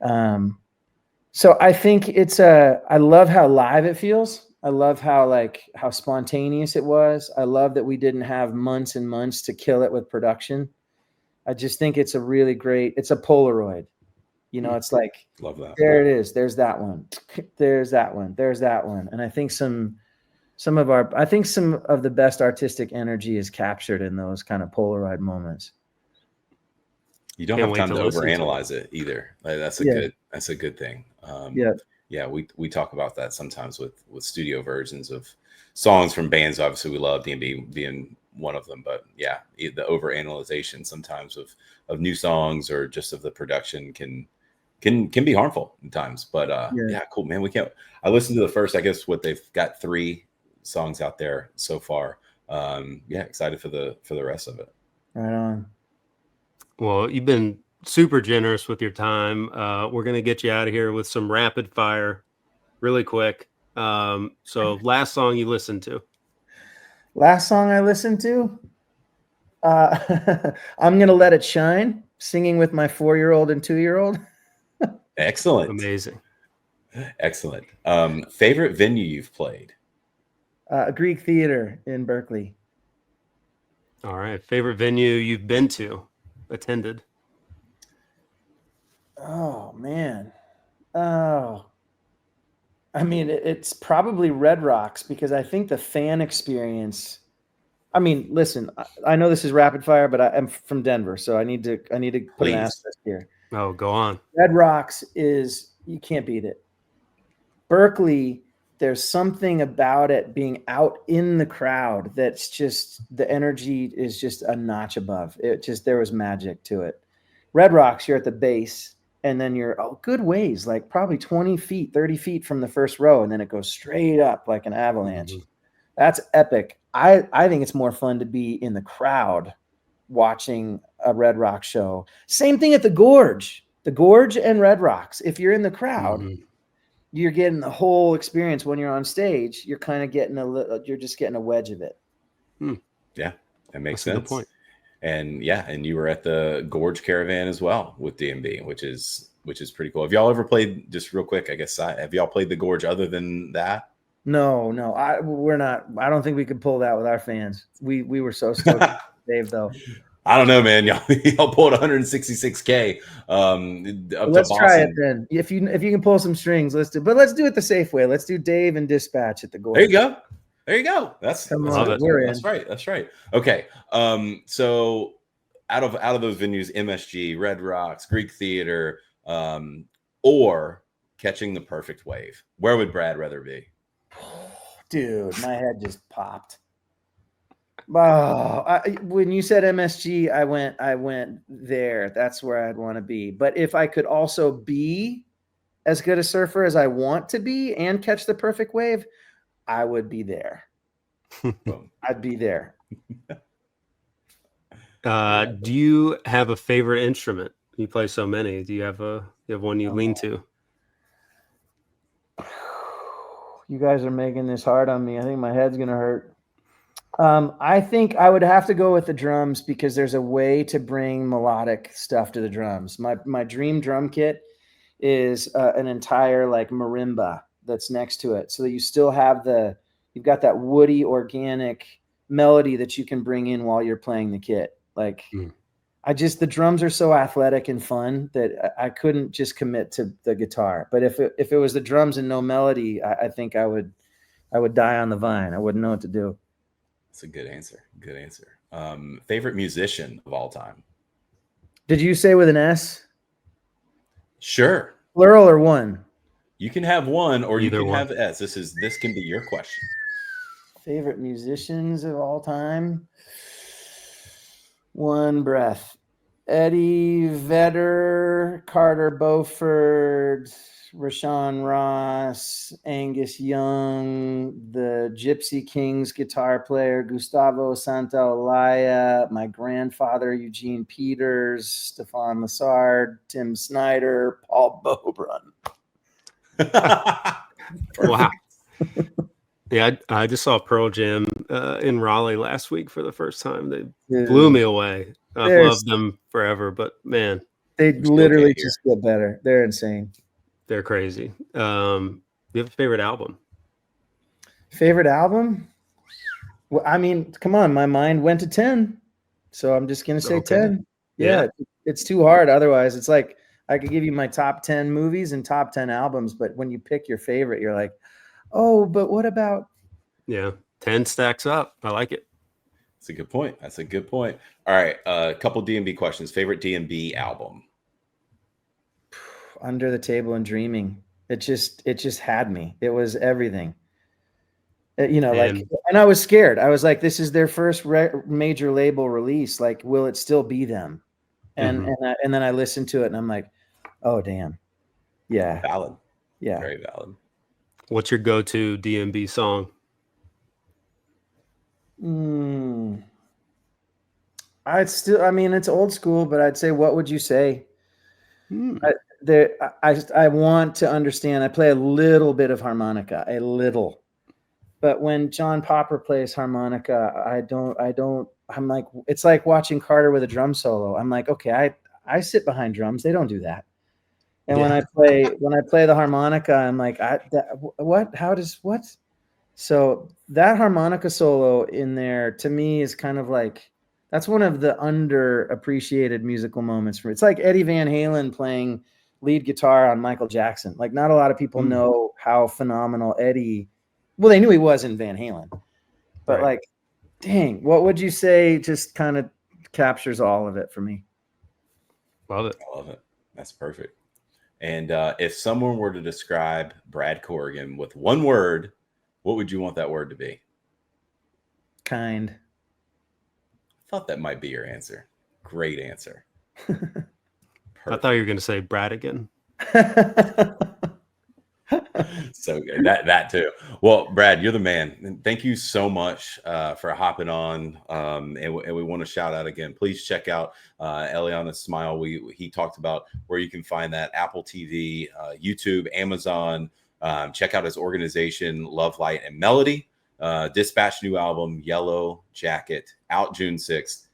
[SPEAKER 3] So I think I love how live it feels. I love how spontaneous it was. I love that we didn't have months and months to kill it with production. I just think it's a really great, it's a Polaroid. It's like,
[SPEAKER 2] love that.
[SPEAKER 3] There it is. There's that one. There's that one. There's that one. And I think some of the best artistic energy is captured in those kind of Polaroid moments.
[SPEAKER 2] You don't have time to overanalyze it either. Like, that's a good thing. Yeah, we talk about that sometimes with studio versions of songs from bands. Obviously, we love D&B being one of them, but yeah, the overanalyzation sometimes of new songs or just of the production can be harmful at times. But yeah, cool, man. I listened to the first, I guess what they've got 3 songs out there so far. Yeah, excited for the rest of it.
[SPEAKER 3] Right on.
[SPEAKER 4] Well, you've been super generous with your time. We're going to get you out of here with some rapid fire really quick. So last song you listened to?
[SPEAKER 3] Last song I listened to? I'm going to Let It Shine, singing with my 4-year-old and 2-year-old.
[SPEAKER 2] Excellent.
[SPEAKER 4] Amazing.
[SPEAKER 2] Excellent. Favorite venue you've played?
[SPEAKER 3] Greek Theater in Berkeley.
[SPEAKER 4] All right. Favorite venue you've been to, attended?
[SPEAKER 3] Oh, man. Oh, I mean, it's probably Red Rocks, because I think the fan experience, I mean, listen, I know this is rapid fire, but I'm from Denver, so I need to put an asterisk here.
[SPEAKER 4] Oh, go on.
[SPEAKER 3] Red Rocks you can't beat it. Berkeley, there's something about it being out in the crowd that's just, the energy is just a notch above. There was magic to it. Red Rocks, you're at the base, and then you're good ways, like probably 20 feet, 30 feet from the first row, and then it goes straight up like an avalanche. Mm-hmm. That's epic. I think it's more fun to be in the crowd watching a Red Rock show. Same thing at the Gorge and Red Rocks. If you're in the crowd, you're getting the whole experience. When you're on stage, you're kind of getting you're just getting a wedge of it.
[SPEAKER 2] Yeah, that makes sense. That's a good point. And yeah, and you were at the Gorge Caravan as well with D&B, which is pretty cool. Have y'all ever played, just real quick, I guess, have y'all played the Gorge other than that?
[SPEAKER 3] No, we're not. I don't think we could pull that with our fans. We were so stoked, Dave, though.
[SPEAKER 2] I don't know, man. Y'all pulled 166K.
[SPEAKER 3] Let's try it then. If you can pull some strings, let's do it the safe way. Let's do Dave and Dispatch at the Gorge.
[SPEAKER 2] There you go. That's right. Okay. So out of those venues, MSG, Red Rocks, Greek Theater, or Catching the Perfect Wave, where would Brad rather be?
[SPEAKER 3] Dude, my head just popped. Oh, when you said MSG, I went there. That's where I'd want to be. But if I could also be as good a surfer as I want to be and catch the perfect wave, I would be there. I'd be there.
[SPEAKER 4] Do you have a favorite instrument? You play so many. Do you have one you lean to?
[SPEAKER 3] You guys are making this hard on me. I think my head's gonna hurt. I think I would have to go with the drums, because there's a way to bring melodic stuff to the drums. My dream drum kit is an entire like marimba that's next to it, so that you still have you've got that woody organic melody that you can bring in while you're playing the kit. Like the drums are so athletic and fun that I couldn't just commit to the guitar. But if it was the drums and no melody, I think I would die on the vine. I wouldn't know what to do.
[SPEAKER 2] That's a good answer. Favorite musician of all time?
[SPEAKER 3] Did you say with an S?
[SPEAKER 2] Sure.
[SPEAKER 3] Plural or one?
[SPEAKER 2] You can have one, or
[SPEAKER 4] Either
[SPEAKER 2] you can
[SPEAKER 4] one.
[SPEAKER 2] have S. This can be your question.
[SPEAKER 3] Favorite musicians of all time? One breath. Eddie Vedder, Carter Beauford, Rashawn Ross, Angus Young, the Gypsy Kings guitar player, Gustavo Santaolalla, my grandfather, Eugene Peters, Stefan Lassard, Tim Snyder, Paul Beaubrun.
[SPEAKER 4] Wow. Yeah, I just saw Pearl Jam in Raleigh last week for the first time. They blew me away. I've loved them forever, but man,
[SPEAKER 3] they literally just get better. They're insane.
[SPEAKER 4] They're crazy. Do you have a favorite album?
[SPEAKER 3] Favorite album? Well, I mean, come on, my mind went to 10. So I'm just going to say 10. Yeah, it's too hard. Otherwise, it's like I could give you my top 10 movies and top 10 albums, but when you pick your favorite, you're like, oh, but what about?
[SPEAKER 4] Yeah, 10 stacks up. I like it.
[SPEAKER 2] That's a good point. That's a good point. All right, a couple D&B questions. Favorite D&B album?
[SPEAKER 3] Under the Table and Dreaming. It just had me. It was everything. And I was scared. I was like, this is their first major label release. Like, will it still be them? And and then I listened to it and I'm like, oh damn, yeah,
[SPEAKER 2] valid,
[SPEAKER 3] yeah,
[SPEAKER 2] very valid.
[SPEAKER 4] What's your go-to D&B song?
[SPEAKER 3] It's old school, but I'd say, what would you say? I want to understand. I play a little bit of harmonica, but when John Popper plays harmonica, I don't, I'm like, it's like watching Carter with a drum solo. I'm like, okay, I sit behind drums. They don't do that. And when I play the harmonica, I'm like, what? How does what? So that harmonica solo in there to me is kind of like, that's one of the underappreciated musical moments for me. It's like Eddie Van Halen playing lead guitar on Michael Jackson. Like, not a lot of people know how phenomenal Eddie. Well, they knew he was in Van Halen, but like, dang, what would you say just kind of captures all of it for me?
[SPEAKER 4] Love it.
[SPEAKER 2] I love it. That's perfect. And if someone were to describe Brad Corrigan with one word, what would you want that word to be?
[SPEAKER 3] Kind.
[SPEAKER 2] I thought that might be your answer. Great answer.
[SPEAKER 4] I thought you were going to say Brad again.
[SPEAKER 2] So good. That too. Well, Brad, you're the man. And thank you so much for hopping on. And we want to shout out again. Please check out Ileana's Smile. He talked about where you can find that: Apple TV, YouTube, Amazon. Check out his organization, Love, Light, and Melody. Dispatch new album, Yellow Jacket, out June 6th.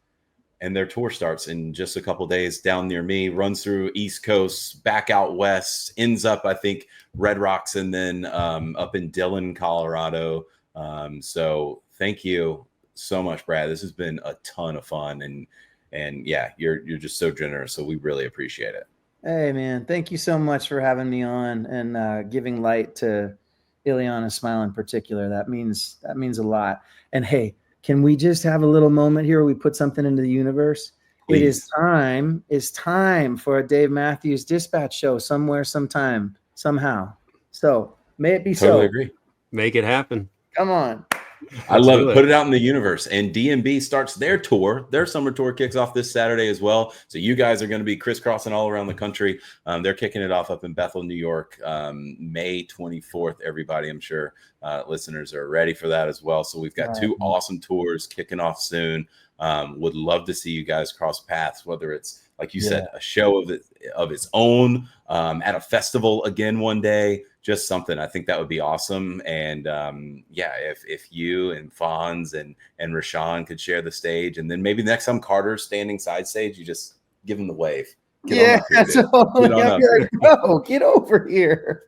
[SPEAKER 2] And their tour starts in just a couple days down near me, runs through East Coast, back out west, ends up, I think, Red Rocks, and then up in Dillon, Colorado. So thank you so much, Brad. This has been a ton of fun. And yeah, you're just so generous. So we really appreciate it.
[SPEAKER 3] Hey, man, thank you so much for having me on and giving light to Ileana's Smile in particular. That means a lot. And hey, can we just have a little moment here where we put something into the universe? Please. It's time for a Dave Matthews Dispatch show somewhere, sometime, somehow. So may it be
[SPEAKER 2] totally
[SPEAKER 3] so.
[SPEAKER 2] Agree.
[SPEAKER 4] Make it happen.
[SPEAKER 3] Come on.
[SPEAKER 2] I love it. Put it out in the universe. And D&B starts their tour. Their summer tour kicks off this Saturday as well. So you guys are going to be crisscrossing all around the country. They're kicking it off up in Bethel, New York, May 24th. Everybody, I'm sure listeners are ready for that as well. So we've got two awesome tours kicking off soon. Would love to see you guys cross paths, whether it's, like you said, a show of its own, at a festival again one day, just something. I think that would be awesome. And if you and Fonz and Rashawn could share the stage, and then maybe next time Carter's standing side stage, you just give him the wave. Get
[SPEAKER 3] over here.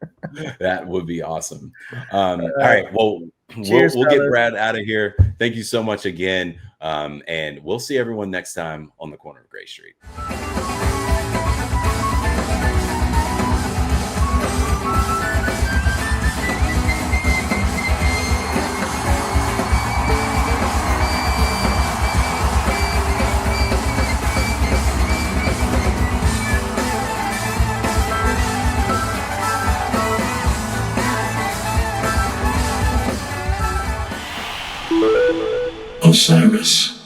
[SPEAKER 2] That would be awesome. All right. Well, cheers, we'll get Brad out of here. Thank you so much again. And we'll see everyone next time on the corner of Gray Street.
[SPEAKER 1] service.